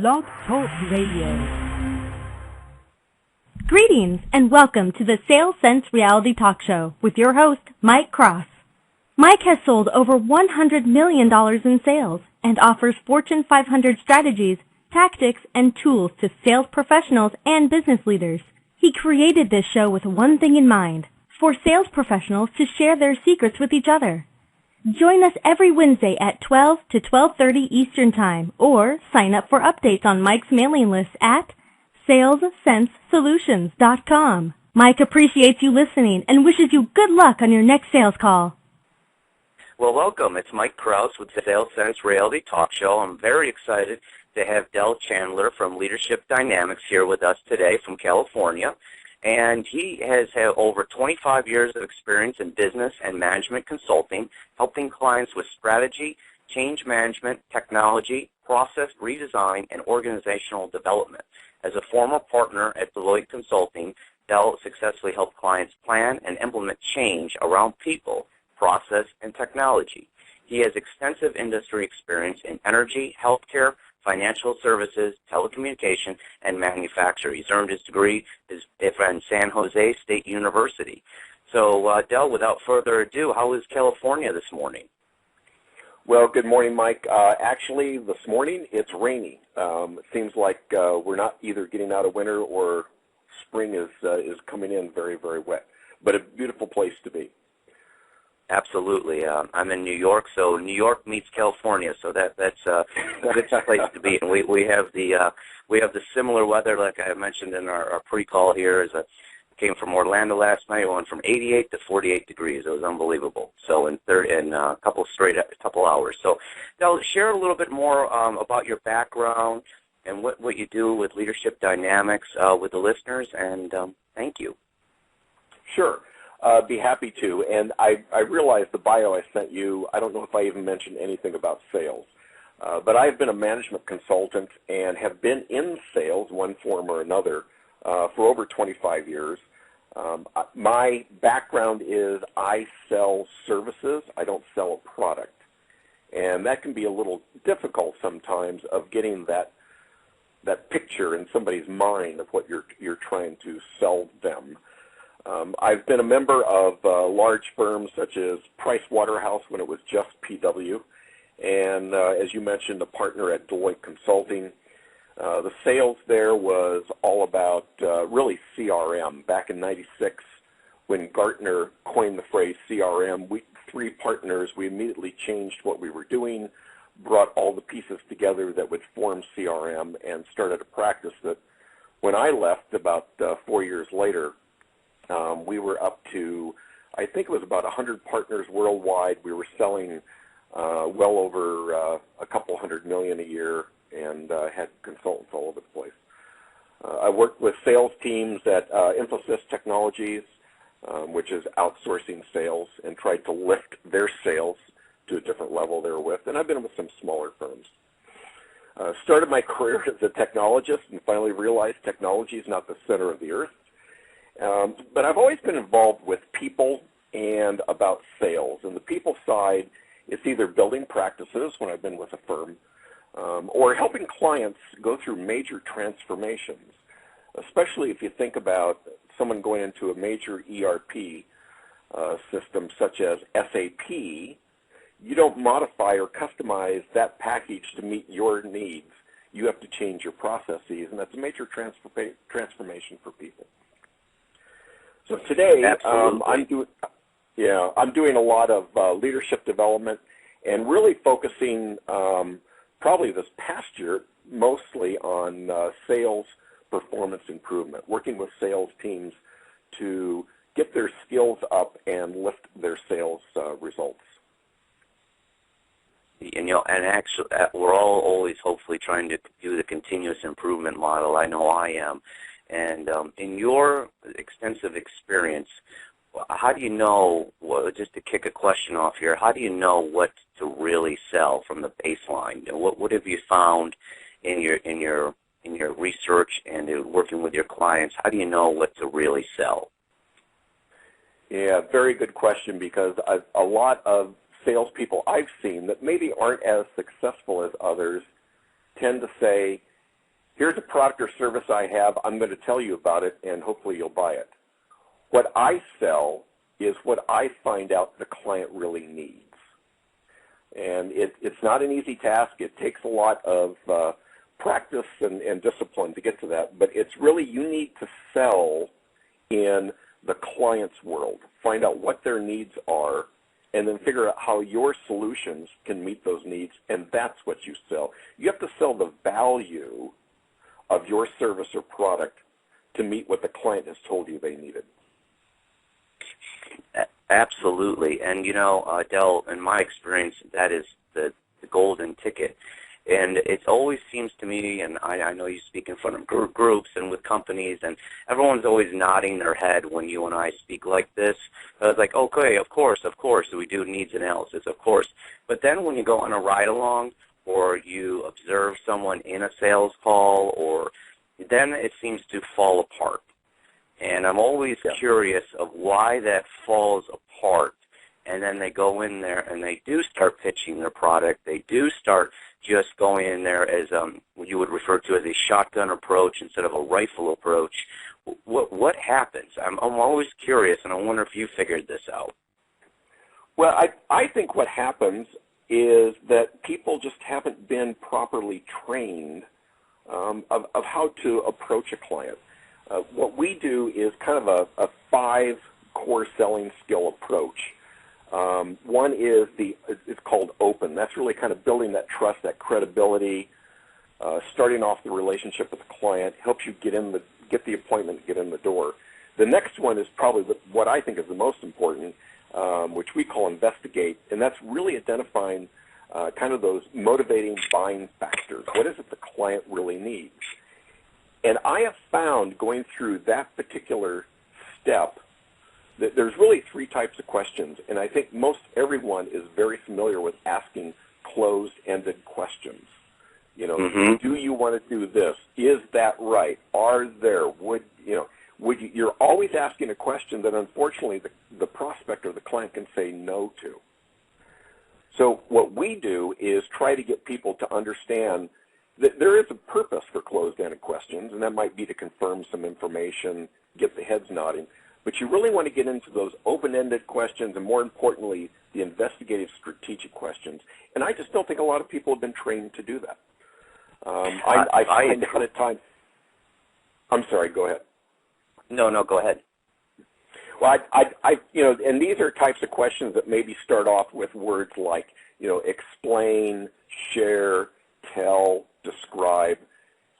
Blog Talk Radio. Greetings and welcome to the Sales Sense Reality Talk Show with your host, Mike Krause. Mike has sold over $100 million in sales and offers Fortune 500 strategies, tactics, and tools to sales professionals and business leaders. He created this show with one thing in mind, for sales professionals to share their secrets with each other. Join us every Wednesday at 12 to 12:30 Eastern Time, or sign up for updates on Mike's mailing list at salessensesolutions.com. Mike appreciates you listening and wishes you good luck on your next sales call. Well, welcome. It's Mike Krause with the Sales Sense Reality Talk Show. I'm very excited to have Chandler from Leadership Dynamics here with us today from California. And he has had over 25 years of experience in business and management consulting, helping clients with strategy, change management, technology, process redesign, and organizational development. As a former partner at Deloitte Consulting, Del successfully helped clients plan and implement change around people, process, and technology. He has extensive industry experience in energy, healthcare, financial services, telecommunication, and manufacturing. He's earned his degree from San Jose State University. So, Del, without further ado, how is California this morning? Well, good morning, Mike. Actually, this morning it's rainy. It seems like we're not either getting out of winter or spring is coming in very, very wet. But a beautiful place to be. Absolutely. I'm in New York, so New York meets California, so that's a good place to be. And we have the similar weather, like I mentioned in our pre-call here. Came from Orlando last night. We went from 88 to 48 degrees. It was unbelievable. So in a couple hours. So now share a little bit more about your background and what you do with Leadership Dynamics with the listeners. And thank you. Sure. Be happy to. And I realized the bio I sent you, I don't know if I even mentioned anything about sales. But I've been a management consultant and have been in sales, one form or another, for over 25 years. My background is I sell services. I don't sell a product. And that can be a little difficult sometimes of getting that picture in somebody's mind of what you're trying to sell them. I've been a member of large firms such as Price Waterhouse when it was just PW, and as you mentioned, a partner at Deloitte Consulting. The sales there was all about really CRM. Back in '96, when Gartner coined the phrase CRM, we three partners, we immediately changed what we were doing, brought all the pieces together that would form CRM, and started a practice that when I left about 4 years later, we were up to, I think it was about 100 partners worldwide. We were selling well over a couple $100 million a year and had consultants all over the place. I worked with sales teams at Infosys Technologies, which is outsourcing sales, and tried to lift their sales to a different level they were with. And I've been with some smaller firms. Started my career as a technologist and finally realized technology is not the center of the earth. But I've always been involved with people and about sales. And the people side is either building practices when I've been with a firm or helping clients go through major transformations, especially if you think about someone going into a major ERP system such as SAP. You don't modify or customize that package to meet your needs. You have to change your processes, and that's a major transformation for people. So today, I'm doing a lot of leadership development and really focusing probably this past year mostly on sales performance improvement, working with sales teams to get their skills up and lift their sales results. And actually, we're all always hopefully trying to do the continuous improvement model. I know I am. And in your extensive experience, how do you know, just to kick a question off here, how do you know what to really sell from the baseline? What have you found in your research and working with your clients? How do you know what to really sell? Yeah, very good question, because a lot of salespeople I've seen that maybe aren't as successful as others tend to say, here's a product or service I have. I'm going to tell you about it, and hopefully you'll buy it. What I sell is what I find out the client really needs. And it's not an easy task. It takes a lot of practice and discipline to get to that. But it's really, you need to sell in the client's world, find out what their needs are, and then figure out how your solutions can meet those needs, and that's what you sell. You have to sell the value of your service or product to meet what the client has told you they needed. Absolutely. And, Del, in my experience, that is the golden ticket. And it always seems to me, and I know you speak in front of groups and with companies, and everyone's always nodding their head when you and I speak like this. It's like, okay, of course, we do needs analysis, of course. But then when you go on a ride-along or you observe someone in a sales call, or then it seems to fall apart. And I'm always curious of why that falls apart. And then they go in there and they do start pitching their product. They do start just going in there as what you would refer to as a shotgun approach instead of a rifle approach. What happens? I'm always curious, and I wonder if you figured this out. Well, I think what happens is that people just haven't been properly trained of how to approach a client. What we do is kind of a 5 core selling skill approach. One is it's called open. That's really kind of building that trust, that credibility, starting off the relationship with the client, helps you get the appointment, get in the door. The next one is probably what I think is the most important, which we call investigate, and that's really identifying kind of those motivating buying factors. What is it the client really needs? And I have found going through that particular step that there's really 3 types of questions, and I think most everyone is very familiar with asking closed-ended questions. Do you want to do this? Is that right? Are there? You're always asking a question that unfortunately the prospect or the client can say no to. So what we do is try to get people to understand that there is a purpose for closed-ended questions, and that might be to confirm some information, get the heads nodding. But you really want to get into those open-ended questions and, more importantly, the investigative strategic questions. And I just don't think a lot of people have been trained to do that. I find out at times. I'm sorry, go ahead. No, go ahead. Well, and these are types of questions that maybe start off with words like, explain, share, tell, describe.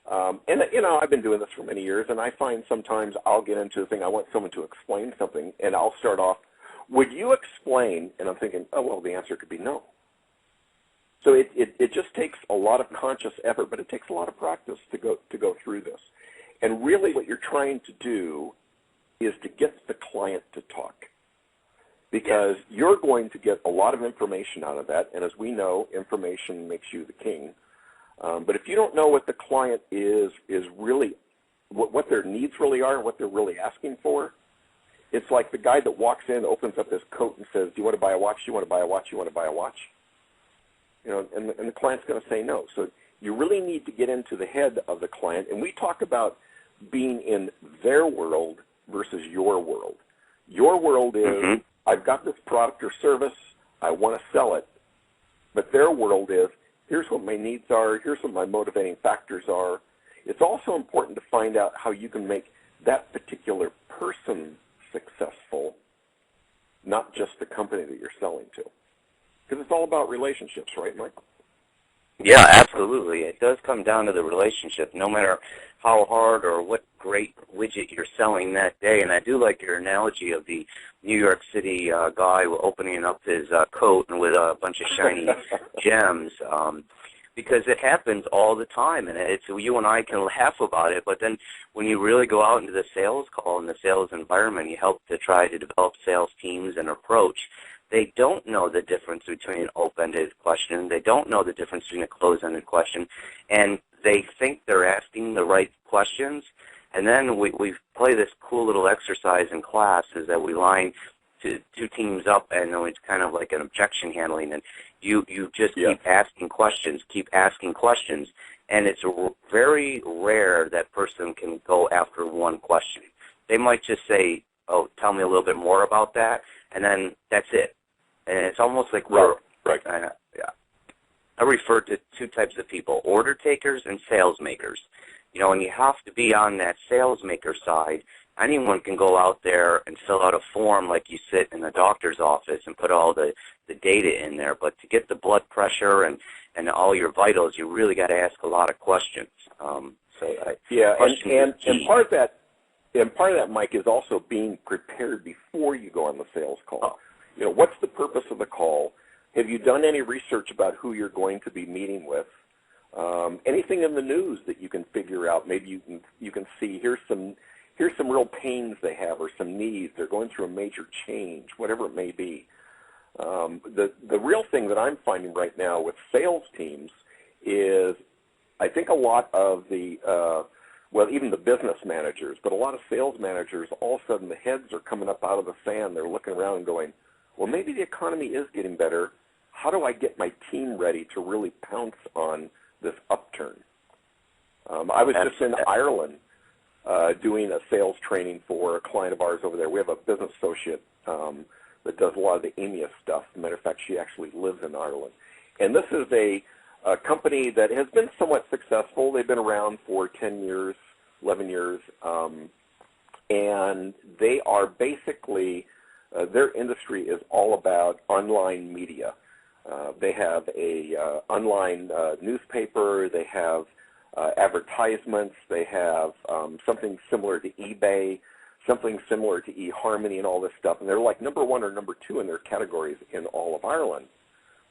I've been doing this for many years, and I find sometimes I'll get into the thing, I want someone to explain something, and I'll start off, would you explain? And I'm thinking, oh, well, the answer could be no. So it just takes a lot of conscious effort, but it takes a lot of practice to go through this. And really what you're trying to do is to get the client to talk, because you're going to get a lot of information out of that, and as we know, information makes you the king. But if you don't know what the client is really, what their needs really are, what they're really asking for, it's like the guy that walks in, opens up his coat and says, do you want to buy a watch? Do you want to buy a watch? Do you want to buy a watch? And the client's going to say no. So you really need to get into the head of the client. And we talk about being in their world versus your world. Your world is, I've got this product or service, I want to sell it. But their world is, here's what my needs are, here's what my motivating factors are. It's also important to find out how you can make that particular person successful, not just the company that you're selling to. Because it's all about relationships, right, Mike? Yeah, absolutely. It does come down to the relationship, no matter how hard or what great widget you're selling that day. And I do like your analogy of the New York City guy opening up his coat and with a bunch of shiny gems, because it happens all the time. And you and I can laugh about it, but then when you really go out into the sales call and the sales environment, you help to try to develop sales teams and approach. They don't know the difference between an open-ended question. They don't know the difference between a closed-ended question. And they think they're asking the right questions. And then we play this cool little exercise in class is that we line two teams up, and it's kind of like an objection handling. And You just keep asking questions, and it's very rare that person can go after one question. They might just say, "Oh, tell me a little bit more about that," and then that's it. And it's almost like I refer to two types of people: order takers and sales makers. And you have to be on that sales maker side. Anyone can go out there and fill out a form like you sit in the doctor's office and put all the data in there. But to get the blood pressure and all your vitals, you really got to ask a lot of questions. And part of that, Mike, is also being prepared before you go on the sales call. What's the purpose of the call? Have you done any research about who you're going to be meeting with? Anything in the news that you can figure out? Maybe you can see here's some real pains they have, or some needs. They're going through a major change, whatever it may be. The real thing that I'm finding right now with sales teams is, I think a lot of the even the business managers, but a lot of sales managers, all of a sudden the heads are coming up out of the sand. They're looking around and going, well, maybe the economy is getting better. How do I get my team ready to really pounce on this upturn? I was just in Ireland doing a sales training for a client of ours over there. We have a business associate that does a lot of the EMEA stuff. As a matter of fact, she actually lives in Ireland. And this is a company that has been somewhat successful. They've been around for 10 years, 11 years, and they are basically, their industry is all about online media. They have a online newspaper. They have advertisements. They have something similar to eBay, something similar to eHarmony and all this stuff. And they're like number 1 or number 2 in their categories in all of Ireland.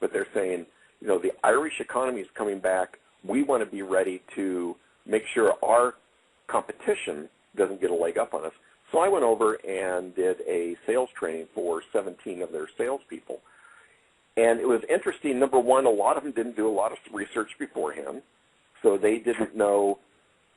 But they're saying, the Irish economy is coming back. We want to be ready to make sure our competition doesn't get a leg up on us. So I went over and did a sales training for 17 of their salespeople. And it was interesting. Number one, a lot of them didn't do a lot of research beforehand, so they didn't know,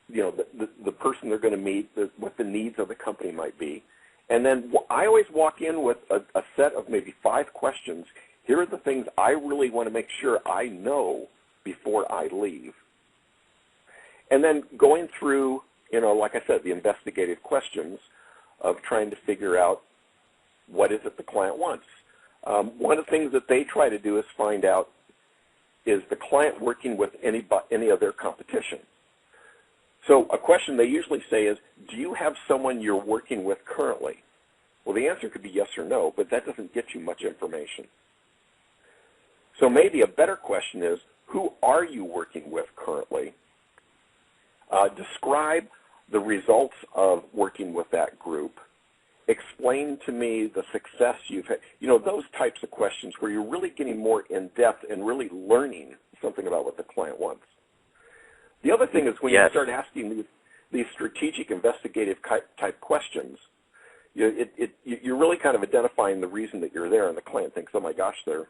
the person they're going to meet, what the needs of the company might be. And then I always walk in with a set of maybe 5 questions. Here are the things I really want to make sure I know before I leave. And then going through, like I said, the investigative questions of trying to figure out what is it the client wants. One of the things that they try to do is find out, is the client working with any of their competition? So a question they usually say is, do you have someone you're working with currently? Well, the answer could be yes or no, but that doesn't get you much information. So maybe a better question is, who are you working with currently? Describe the results of working with that group. Explain to me the success you've had. Those types of questions where you're really getting more in-depth and really learning something about what the client wants. The other thing is when you start asking these strategic investigative type questions, you're really kind of identifying the reason that you're there, and the client thinks, oh my gosh, they're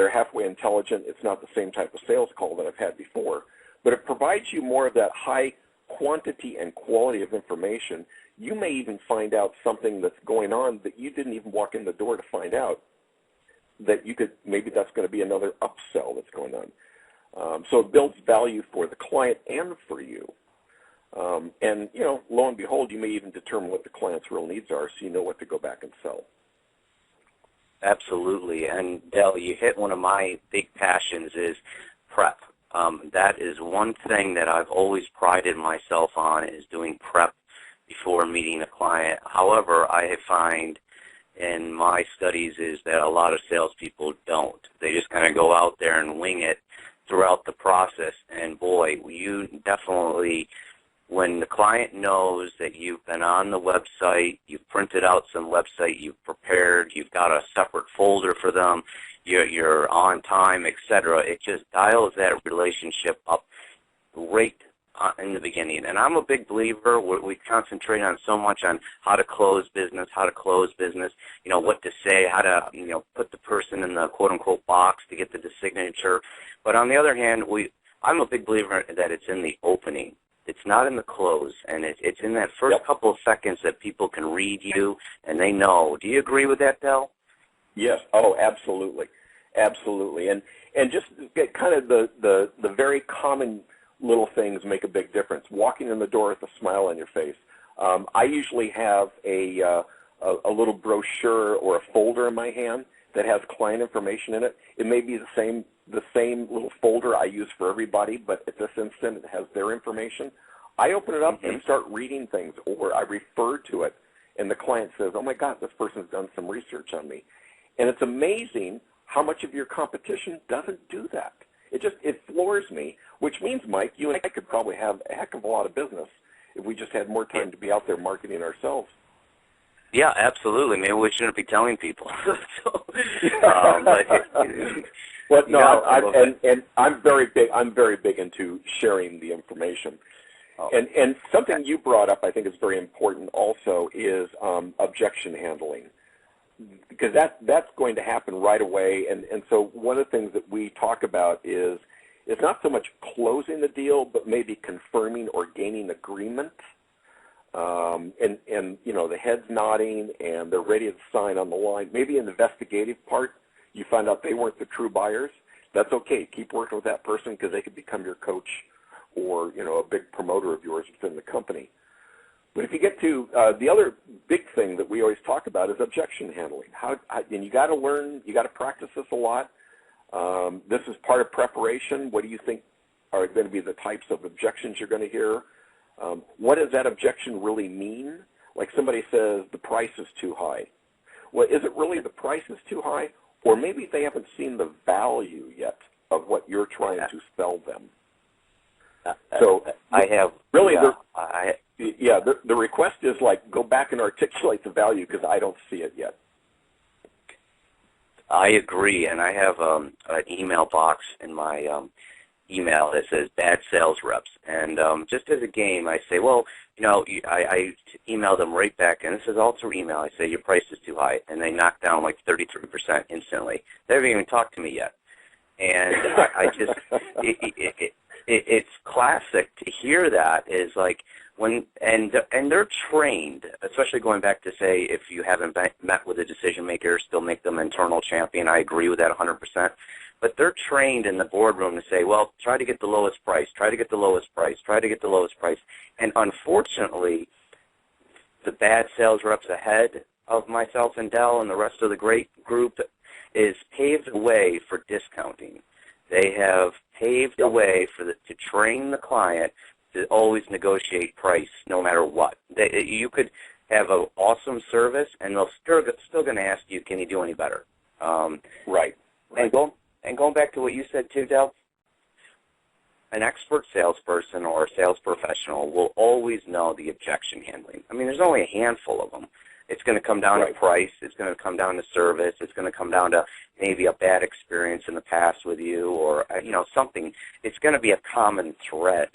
halfway intelligent. It's not the same type of sales call that I've had before. But it provides you more of that high quantity and quality of information. You may even find out something that's going on that you didn't even walk in the door to find out, that maybe that's going to be another upsell that's going on. So it builds value for the client and for you. And, lo and behold, you may even determine what the client's real needs are, so you know what to go back and sell. Absolutely. And, Del, you hit one of my big passions is prep. That is one thing that I've always prided myself on, is doing prep before meeting a client. However, I find in my studies is that a lot of salespeople don't. They just kind of go out there and wing it throughout the process. And, boy, you definitely, when the client knows that you've been on the website, you've printed out some website, you've prepared, you've got a separate folder for them, you're on time, etc., it just dials that relationship up right in the beginning. And I'm a big believer. We concentrate on so much on how to close business, what to say, how to, put the person in the quote-unquote box to get the signature. But on the other hand, I'm a big believer that it's in the opening. It's not in the close, and it's in that first couple of seconds that people can read you and they know. Do you agree with that, Del? Yes. Oh, absolutely. Absolutely. And just get kind of the very common little things make a big difference. Walking in the door with a smile on your face. I usually have a little brochure or a folder in my hand that has client information in it. It may be the same little folder I use for everybody, but at this instant it has their information. I open it up and start reading things, or I refer to it, and the client says, oh my God, this person's done some research on me. And it's amazing how much of your competition doesn't do that. It floors me, which means, Mike, you and I could probably have a heck of a lot of business if we just had more time to be out there marketing ourselves. Yeah, absolutely. Maybe we shouldn't be telling people. But no, I'm very big into sharing the information. Oh. And something you brought up, I think, is very important. Also, is objection handling, because that's going to happen right away. And so one of the things that we talk about is it's not so much closing the deal, but maybe confirming or gaining agreement. And you know, the head's nodding and they're ready to sign on the line. Maybe in the investigative part, you find out they weren't the true buyers. That's okay. Keep working with that person because they could become your coach or, you know, a big promoter of yours within the company. But if you get to the other big thing that we always talk about is objection handling. And you got to learn, you got to practice this a lot. This is part of preparation. What do you think are going to be the types of objections you're going to hear? What does that objection really mean? Like somebody says the price is too high. Well, is it really the price is too high? Or maybe they haven't seen the value yet of what you're trying to sell them. So I have really, the request is like go back and articulate the value because I don't see it yet. I agree, and I have an email box in my email that says bad sales reps, and just as a game, I say, well, you know, I email them right back, and this is all through email. I say your price is too high, and they knock down like 33% instantly. They haven't even talked to me yet, and I just it's classic to hear that is like when and they're trained, especially going back to say if you haven't met with a decision maker, still make them internal champion. I agree with that 100%. But they're trained in the boardroom to say, well, try to get the lowest price, try to get the lowest price, try to get the lowest price. And unfortunately, the bad sales reps ahead of myself and Dell and the rest of the great group is paved the way for discounting. They have paved the way to train the client to always negotiate price no matter what. You could have an awesome service, and they'll still going to ask you, can you do any better? Right. And going back to what you said too, Del, an expert salesperson or a sales professional will always know the objection handling. I mean, there's only a handful of them. It's going to come down to price. It's going to come down to service. It's going to come down to maybe a bad experience in the past with you or, you know, something. It's going to be a common thread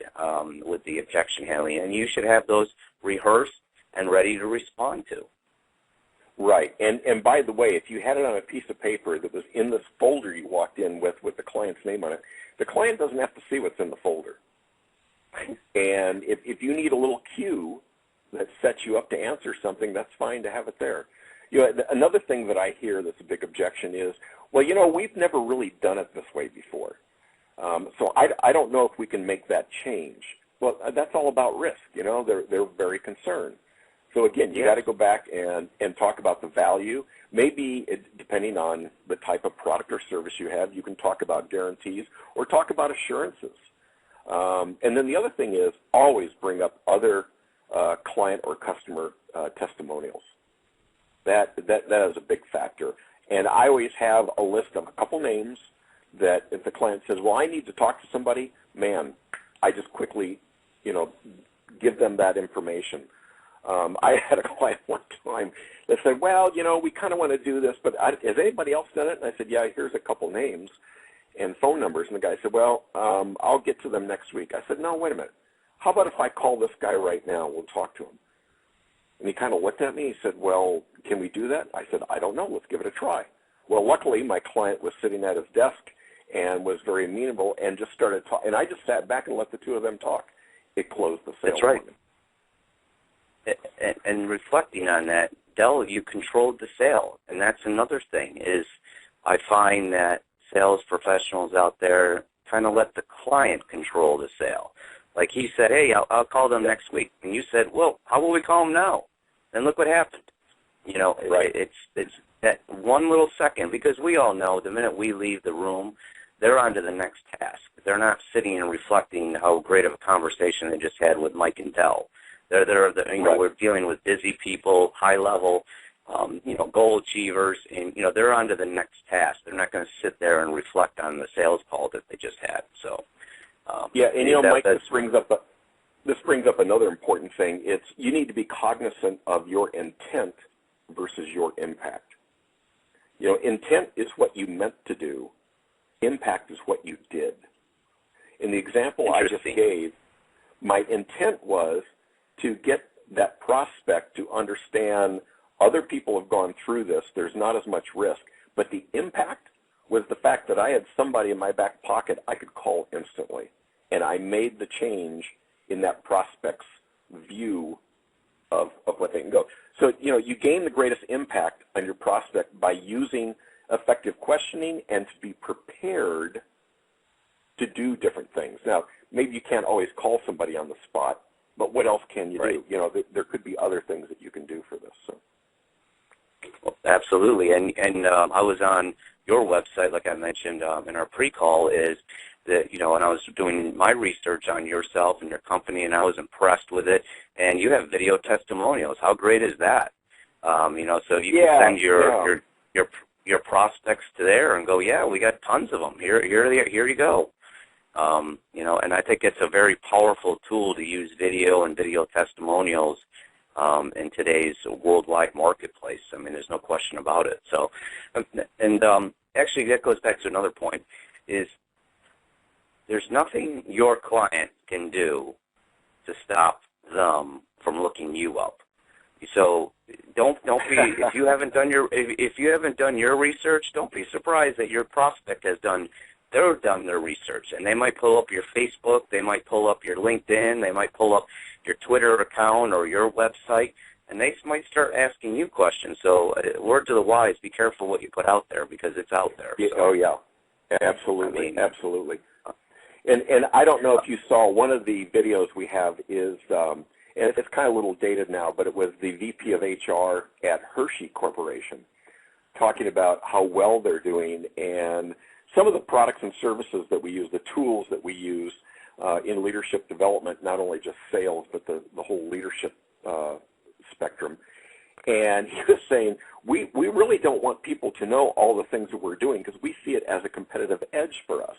with the objection handling, and you should have those rehearsed and ready to respond to. Right. And by the way, if you had it on a piece of paper that was in this folder you walked in with the client's name on it, the client doesn't have to see what's in the folder. And if you need a little cue that sets you up to answer something, that's fine to have it there. You know, another thing that I hear that's a big objection is, well, you know, we've never really done it this way before. So I don't know if we can make that change. Well, that's all about risk. You know, they're very concerned. So again, you got to go back and talk about the value. Maybe depending on the type of product or service you have, you can talk about guarantees or talk about assurances. And then the other thing is always bring up other client or customer testimonials. That is a big factor. And I always have a list of a couple names that if the client says, well, I need to talk to somebody, man, I just quickly, you know, give them that information. I had a client one time that said, well, you know, we kind of want to do this, but has anybody else done it? And I said, yeah, here's a couple names and phone numbers. And the guy said, well, I'll get to them next week. I said, no, wait a minute. How about if I call this guy right now? We'll talk to him. And he kind of looked at me. He said, well, can we do that? I said, I don't know. Let's give it a try. Well, luckily, my client was sitting at his desk and was very amenable and just started talking. And I just sat back and let the two of them talk. It closed the sale. That's right. And reflecting on that, Del, you controlled the sale. And that's another thing is I find that sales professionals out there kind of let the client control the sale. Like he said, hey, I'll call them next week. And you said, well, how will we call them now? And look what happened. You know, right. It's that one little second, because we all know the minute we leave the room, they're on to the next task. They're not sitting and reflecting how great of a conversation they just had with Mike and Dell. We're dealing with busy people, high level, goal achievers, and they're on to the next task. They're not going to sit there and reflect on the sales call that they just had. So, Mike, this brings up another important thing. It's you need to be cognizant of your intent versus your impact. Intent is what you meant to do. Impact is what you did. In the example I just gave, my intent was to get that prospect to understand other people have gone through this. There's not as much risk. But the impact was the fact that I had somebody in my back pocket I could call instantly. And I made the change in that prospect's view of what they can go. So, you gain the greatest impact on your prospect by using effective questioning and to be prepared to do different things. Now, maybe you can't always call somebody on the spot, but what else can you do? There could be other things that you can do for this. So. Well, absolutely. And I was on your website, like I mentioned in our pre-call, is that, and I was doing my research on yourself and your company, and I was impressed with it. And you have video testimonials. How great is that? So you can send your prospects to there and go, yeah, we got tons of them. Here you go. And I think it's a very powerful tool to use video and video testimonials in today's worldwide marketplace. I mean, there's no question about it. So, actually, that goes back to another point, is there's nothing your client can do to stop them from looking you up. So don't be if you haven't done your research, don't be surprised that your prospect has done their research, and they might pull up your Facebook, they might pull up your LinkedIn, they might pull up your Twitter account or your website, and they might start asking you questions. So word to the wise, be careful what you put out there, because it's out there. Yeah, so, oh yeah, absolutely, absolutely. And I don't know if you saw one of the videos we have is, and it's kind of a little dated now, but it was the VP of HR at Hershey Corporation talking about how well they're doing and some of the products and services that we use, the tools that we use in leadership development, not only just sales, but the whole leadership spectrum. And he was saying, we really don't want people to know all the things that we're doing because we see it as a competitive edge for us.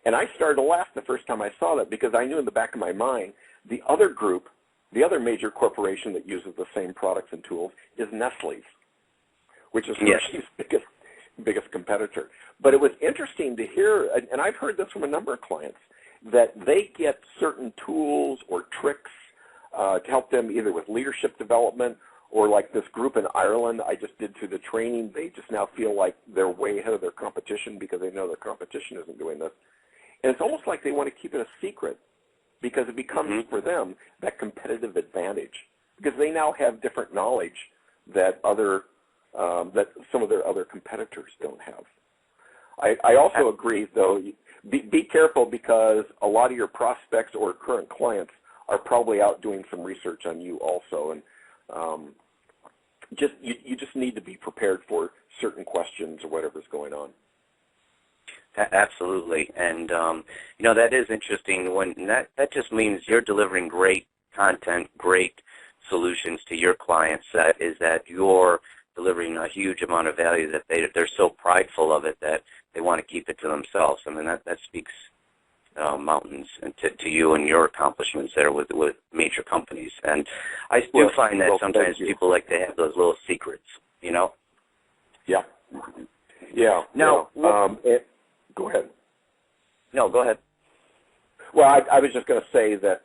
And I started to laugh the first time I saw that, because I knew in the back of my mind the other group, the other major corporation that uses the same products and tools is Nestle's, which is Hershey's biggest competitor. But it was interesting to hear, and I've heard this from a number of clients, that they get certain tools or tricks to help them either with leadership development, or like this group in Ireland I just did through the training, they just now feel like they're way ahead of their competition because they know their competition isn't doing this. And it's almost like they want to keep it a secret because it becomes for them that competitive advantage, because they now have different knowledge that that some of their other competitors don't have. I also agree, though, be careful, because a lot of your prospects or current clients are probably out doing some research on you also, and you just need to be prepared for certain questions or whatever's going on. Absolutely, and that is interesting. When that just means you're delivering great content, great solutions to your clients. That is that you're delivering a huge amount of value that they're so prideful of it that they want to keep it to themselves. I mean, that speaks mountains to you and your accomplishments there with major companies. And I do find that sometimes people like to have those little secrets, Yeah. Yeah. Now, go ahead. No, go ahead. Well, I was just going to say that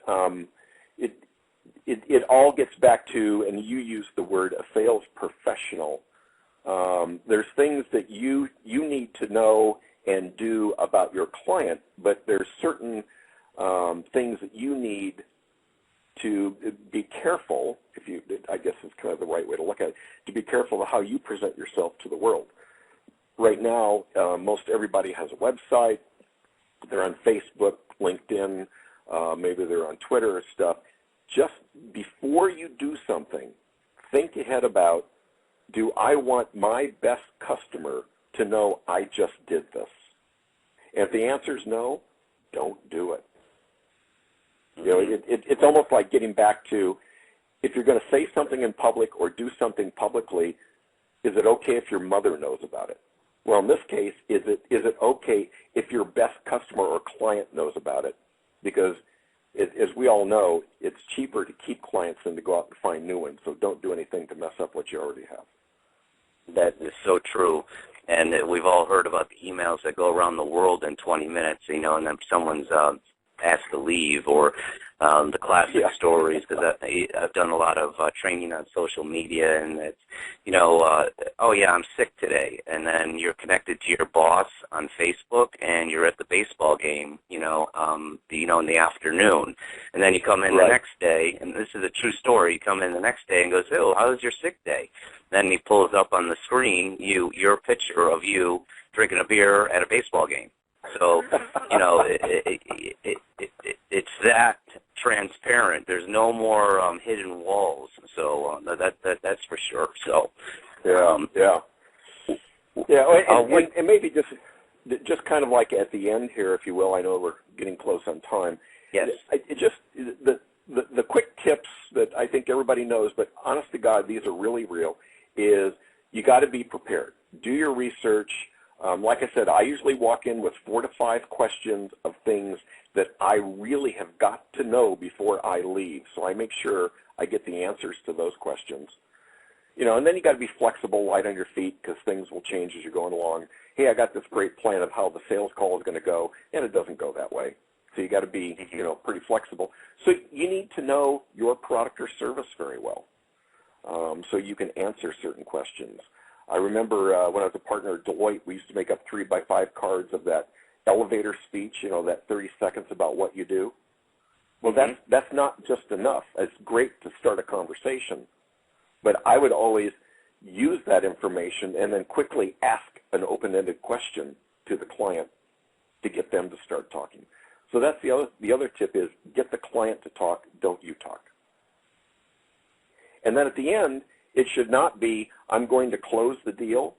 it all gets back to, and you used the word, a sales professional. There's things that you need to know and do about your client, but there's certain things that you need to be careful, I guess is kind of the right way to look at it, to be careful of how you present yourself to the world. right now, most everybody has a website. They're on Facebook, LinkedIn, maybe they're on Twitter or stuff. Just before you do something, think ahead about, do I want my best customer to know I just did this? And if the answer is no, don't do it. You know, it's almost like getting back to, if you're going to say something in public or do something publicly, is it okay if your mother knows about it? Well, in this case, is it okay if your best customer or client knows about it? Because as we all know, it's cheaper to keep clients than to go out and find new ones. So don't do anything to mess up what you already have. That is so true. And we've all heard about the emails that go around the world in 20 minutes, you know, and then someone's asked to leave, or the classic stories, because I've done a lot of training on social media, and it's, you know, oh yeah, I'm sick today, and then you're connected to your boss on Facebook, and you're at the baseball game, you know, in the afternoon, and then you come in the next day, and this is a true story. You come in the next day and goes, oh, how was your sick day? Then he pulls up on the screen your picture of you drinking a beer at a baseball game. So, you know, it's that transparent. There's no more hidden walls. So that's for sure. So, and maybe just kind of like at the end here, if you will. I know we're getting close on time. Yes. The quick tips that I think everybody knows, but honest to God, these are really real. Is you got to be prepared. Do your research. Like I said, I usually walk in with 4 to 5 questions of things that I really have got to know before I leave. So I make sure I get the answers to those questions. You know, and then you got to be flexible, light on your feet, because things will change as you're going along. Hey, I got this great plan of how the sales call is going to go, and it doesn't go that way. So you got to be, you know, pretty flexible. So you need to know your product or service very well, so you can answer certain questions. I remember when I was a partner at Deloitte, we used to make up 3x5 cards of that elevator speech, you know, that 30 seconds about what you do. Well, that's not just enough. It's great to start a conversation, but I would always use that information and then quickly ask an open-ended question to the client to get them to start talking. So that's the other tip is get the client to talk, don't you talk. And then at the end, it should not be, I'm going to close the deal.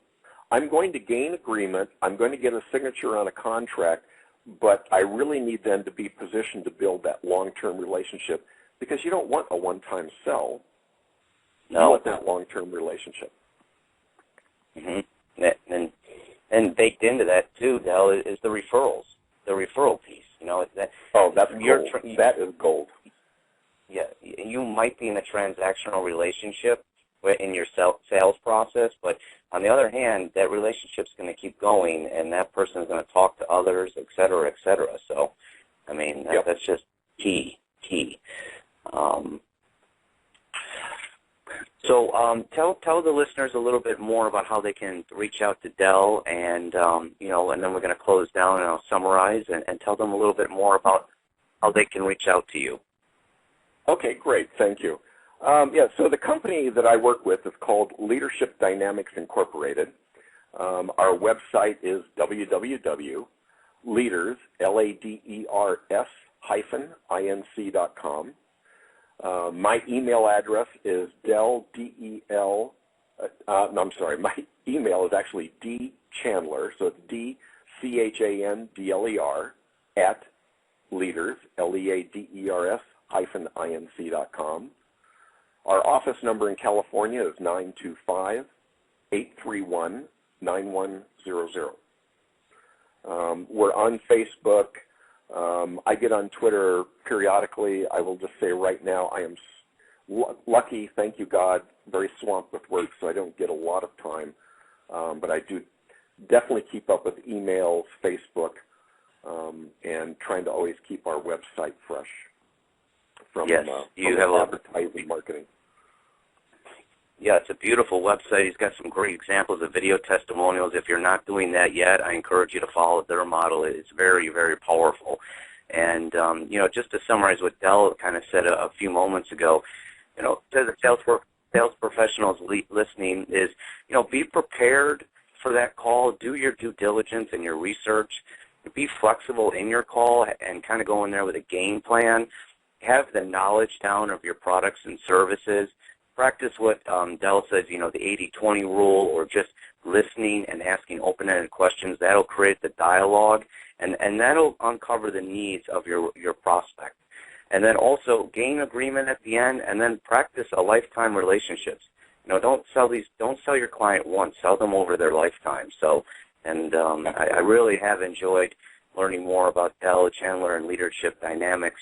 I'm going to gain agreement. I'm going to get a signature on a contract, but I really need them to be positioned to build that long-term relationship, because you don't want a one-time sell. No. You want that long-term relationship. And baked into that, too, Del, is the referrals, the referral piece. You know, that's gold. That is gold. Yeah, you might be in a transactional relationship in your sales process, but on the other hand, that relationship's going to keep going, and that person is going to talk to others, et cetera, et cetera. So, I mean, that's just key. So tell the listeners a little bit more about how they can reach out to Del, and you know, and then we're going to close down and I'll summarize and tell them a little bit more about how they can reach out to you. Okay, great. Thank you. So the company that I work with is called Leadership Dynamics Incorporated. Our website is www.leaders, L-A-D-E-R-S, -inc.com. My email address is my email is actually dchandler, so it's D-C-H-A-N-D-L-E-R, at leaders, L-E-A-D-E-R-S, -inc.com. Our office number in California is 925-831-9100. We're on Facebook. I get on Twitter periodically. I will just say right now I am lucky, thank you God, very swamped with work, so I don't get a lot of time. But I do definitely keep up with emails, Facebook, and trying to always keep our website fresh from advertising marketing. Yeah, it's a beautiful website. He's got some great examples of video testimonials. If you're not doing that yet, I encourage you to follow their model. It's very, very powerful. And, you know, just to summarize what Del kind of said a few moments ago, you know, to the sales professionals listening is, you know, be prepared for that call. Do your due diligence and your research. Be flexible in your call and kind of go in there with a game plan. Have the knowledge down of your products and services. Practice what Dell says, the 80-20 rule, or just listening and asking open-ended questions. That'll create the dialogue, and that'll uncover the needs of your prospect. And then also gain agreement at the end, and then practice a lifetime relationships. Don't sell your client once. Sell them over their lifetime. So, and I really have enjoyed learning more about Dell, Chandler, and leadership dynamics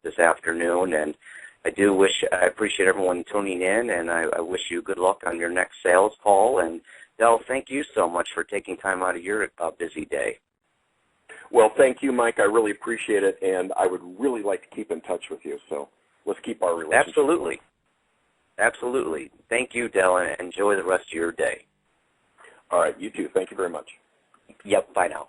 this afternoon. And I appreciate everyone tuning in, and I wish you good luck on your next sales call. And Dell, thank you so much for taking time out of your busy day. Well, thank you, Mike. I really appreciate it, and I would really like to keep in touch with you. So let's keep our relationship. Absolutely. Absolutely. Thank you, Dell, and enjoy the rest of your day. All right, you too. Thank you very much. Yep, bye now.